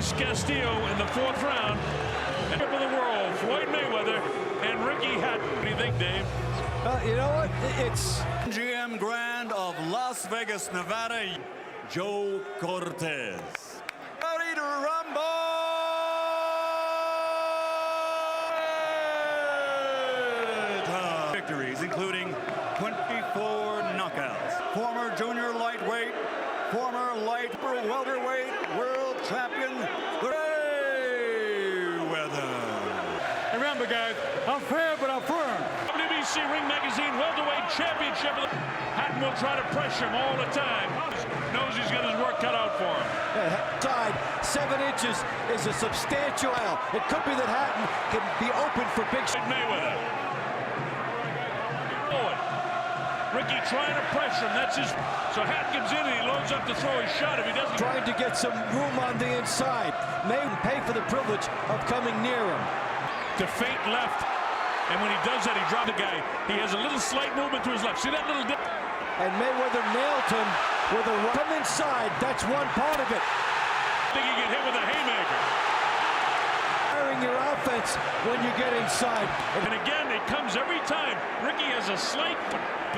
Luis Castillo in the 4th round. And of the world, Floyd Mayweather and Ricky Hatton. What do you think, Dave? You know what? It's MGM Grand of Las Vegas, Nevada, Joe Cortez. Ready to rumble! Victories including 24 knockouts. Former junior lightweight, former light welterweight world champion, Mayweather. Remember, guys, I'm fair, but I'm firm. WBC Ring Magazine welterweight championship. Hatton will try to pressure him all the time. Knows he's got his work cut out for him. Side 7 inches is a substantial L. It could be that Hatton can be open for big Mayweather. Ricky trying to pressure him. That's his. So Hatton comes in and he loads up to throw his shot. If he doesn't, trying to get some room on the inside. May pay for the privilege of coming near him. To feint left, and when he does that, he drops the guy. He has a little slight movement to his left. See that little dip? And Mayweather nailed him with a come inside. That's one part of it. I think he get hit with a haymaker. Firing your offense when you get inside. And again, it comes every time. Ricky has a slight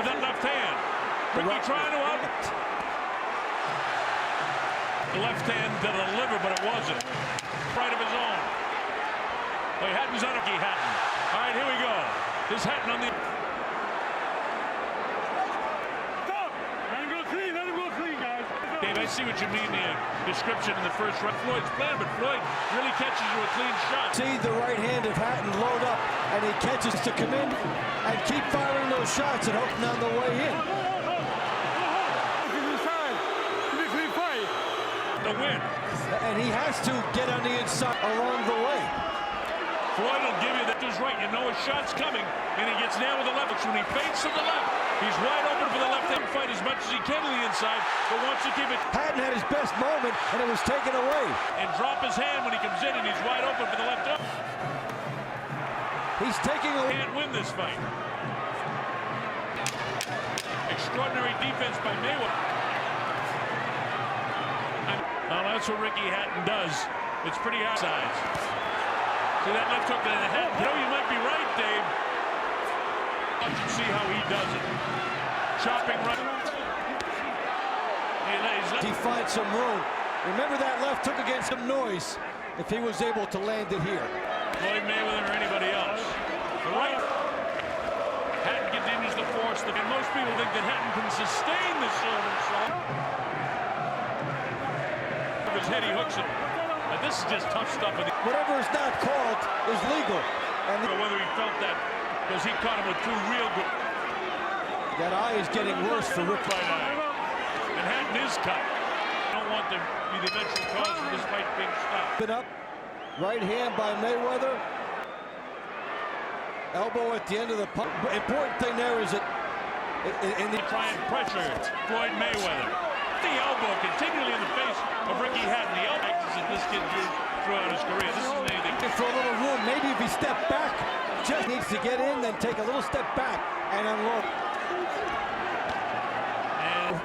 with that left hand. Ricky trying to out. The left hand to the liver, but it wasn't. Right of his own. Well, Hatton's on Ricky Hatton. All right, here we go. This Hatton on the. Stop! Let him go clean. Let him go clean, guys. Dave, I see what you mean the description in the first round. Floyd's plan, but Floyd really catches you a clean shot. See the right hand of Hatton load up, and he catches to come in and keep firing those shots and hoping on the way in. The win. And he has to get on the inside along the way. Floyd will give you that is right. You know his shot's coming, and he gets nailed with the left. When he feints to the left, he's wide open for the left hand fight as much as he can to the inside, but wants to keep it. Hatton had his best moment, and it was taken away. And drop his hand when he comes in, and he's wide open for the left hook. He's taking away. Can't win this fight. Extraordinary defense by Mayweather. Well, that's what Ricky Hatton does. It's pretty outside. See that left hook to the head? You know, you might be right, Dave. Watch and see how he does it. Chopping right. He finds some room. Remember that left hook against some noise if he was able to land it here. Floyd Mayweather or anybody else. The right. Hatton continues to force the. And most people think that Hatton can sustain the shoulder shot. His head, he hooks it. But this is just tough stuff. Whatever is not called is legal. And whether he felt that, because he caught him with 2 real good. That eye is getting worse for Rick. Right eye. And Hatton is cut. I don't want to be the eventual cause of this fight being stopped. Been up. Right hand by Mayweather. Elbow at the end of the pump. Important thing there is that in the try and pressure Floyd Mayweather. The elbow continually in the face of Ricky Hatton. The elbow that this kid used throughout his career. This isn't anything. For a little room, maybe if he stepped back, just needs to get in, then take a little step back and unload. And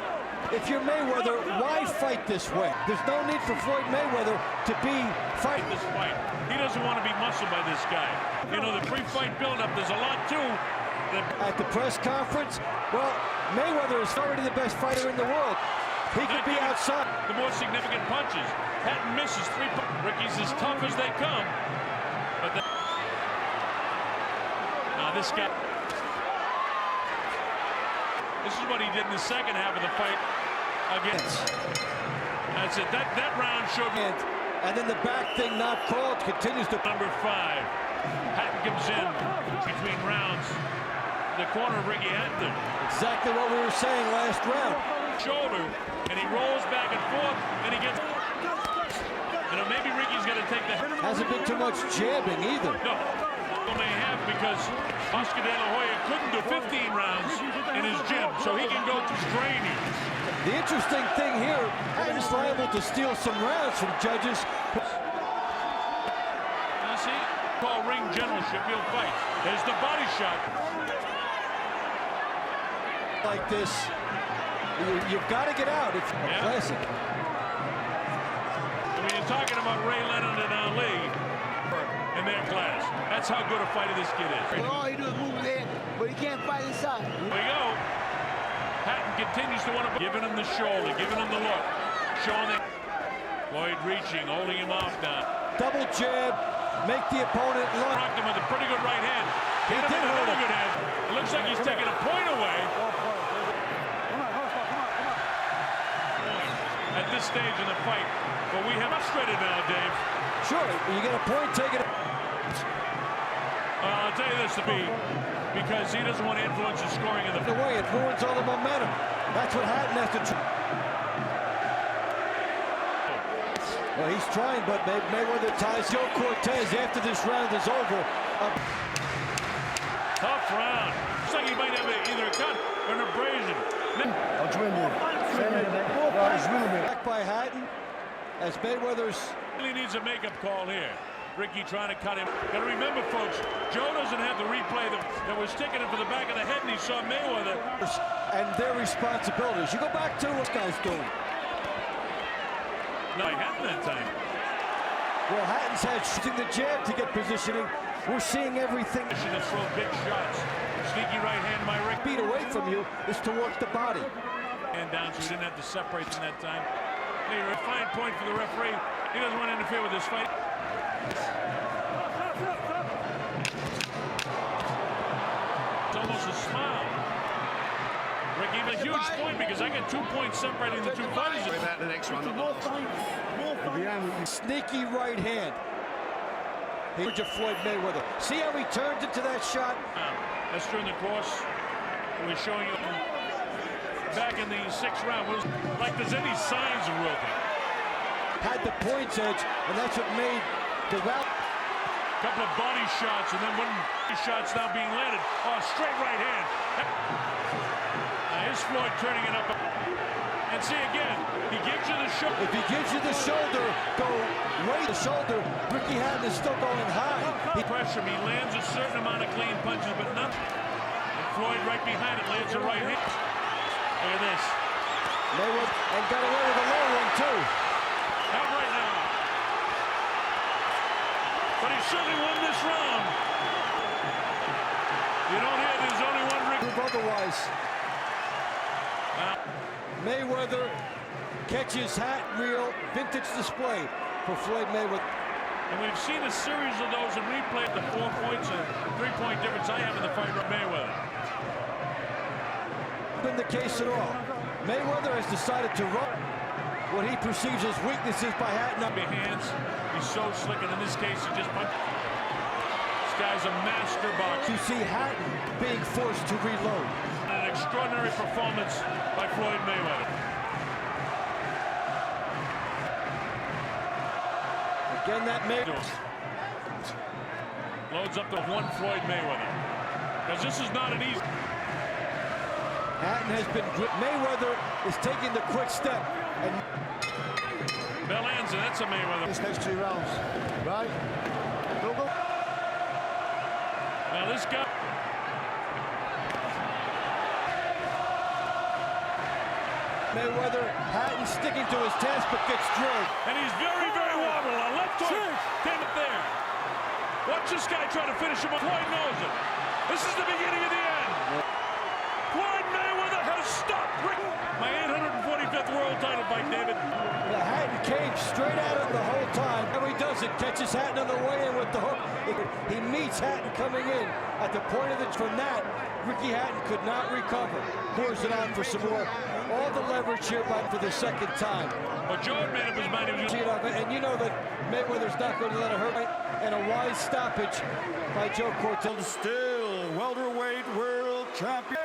if you're Mayweather, why fight this way? There's no need for Floyd Mayweather to be fighting this fight. He doesn't want to be muscled by this guy. You know, the pre-fight build-up, there's a lot too. At the press conference, well, Mayweather is already the best fighter in the world. He could be outside. The more significant punches. Hatton misses 3 punches. Ricky's as tough as they come. But now this guy. This is what he did in the second half of the fight against. That's it. That round showed me. And then the back thing not called continues to. Number 5. Hatton comes in between rounds. The corner of Ricky Hatton. Exactly what we were saying last round. Shoulder, and he rolls back and forth, and he gets. You know, maybe Ricky's going to take the. Hasn't been too much jabbing either. No, he may have because Oscar De La Hoya couldn't do 15 rounds in his gym, so he can go to straining. The interesting thing here, Hatton's liable to steal some rounds from judges. Now see, call ring generalship, he'll fight. There's the body shot. Like this. You've got to get out. It's classic. I mean, You're talking about Ray Leonard and Ali in their class. That's how good a fighter this kid is. Well, all he do is move there, but he can't fight inside. Here we go. Hatton continues to want to giving him the shoulder, giving him the look, showing that Floyd reaching, holding him off now. Double jab, make the opponent look. Rocked him with a pretty good right hand. Hit him with another good hand. It looks like he's taking a point away. At this stage in the fight, but we have frustrated now, Dave. Sure, you get a point taken. I'll tell you this to be, because he doesn't want to influence the scoring of the way, it ruins all the momentum. That's what Hatton has to try. Well, he's trying, but Mayweather ties Joe Cortez after this round is over. Tough round. Looks like he might have either a cut or an abrasion. Back by Hatton as Mayweather's Really needs a makeup call here. Ricky trying to cut him. Got to remember, folks, Joe doesn't have the replay that was sticking him for the back of the head, and he saw Mayweather. And their responsibilities. You go back to what this guy's doing. No, he hadn't that time. Well, Hatton's had shooting the jab to get positioning. We're seeing everything. To throw big shots. Sneaky right hand by Rick. Beat away from you is to work the body. And down, so he didn't have to separate them that time. Hey, a fine point for the referee. He doesn't want to interfere with this fight. It's almost a smile. Ricky, a huge point because I got 2 points separating the two fighters. About the next one. Sneaky right hand. Here's Floyd Mayweather. See how he turns into that shot? That's during the course. We're showing you back in the 6th round. Was like there's any signs of wilting. Had the points edge, and that's what made the round. Couple of body shots, and then one shots now being landed. Oh, straight right hand. Now here's Floyd turning it up. And see again, he gives you the shoulder. If he gives you the shoulder, go right the shoulder. Ricky Hatton is still going high. Pressure him. He lands a certain amount of clean punches, but nothing. And Floyd right behind it lands a right hand. Look at this. Mayweather and got away with a low one too. Not right now. But he certainly won this round. You don't hear there's only one Ricky. Otherwise. Mayweather catches Hatton reel. Vintage display for Floyd Mayweather. And we've seen a series of those in replay. The 4 points and 3-point difference I have in the fight with Mayweather. Been the case at all. Mayweather has decided to run what he perceives as weaknesses by Hatton. Hands, he's so slick, and in this case, he just punched. This guy's a master boxer. You see Hatton being forced to reload. An extraordinary performance by Floyd Mayweather. Again, that Mayweather loads up to one Floyd Mayweather. Because this is not an easy. Hatton has been good. Mayweather is taking the quick step. And Bell ends, and that's a Mayweather. These next 2 rounds, right? Go. Now this guy. Mayweather, Hatton sticking to his task, but gets drilled. And he's very, very wobbly. A left hook came up there. Watch this guy try to finish him up. Floyd knows it. This is the beginning of the end. Floyd Mayweather has stopped Rick. My 845th world title fight, David. The Hatton came straight at him the whole time. How he does it, catches Hatton on the way in with the hook. He meets Hatton coming in at the point of the. From that, Ricky Hatton could not recover. Pours it out for some more. All the leverage here for the 2nd time. But Joe had made up his mind. And you know that Mayweather's not going to let it hurt. And a wise stoppage by Joe Cortez. Still welterweight world champion.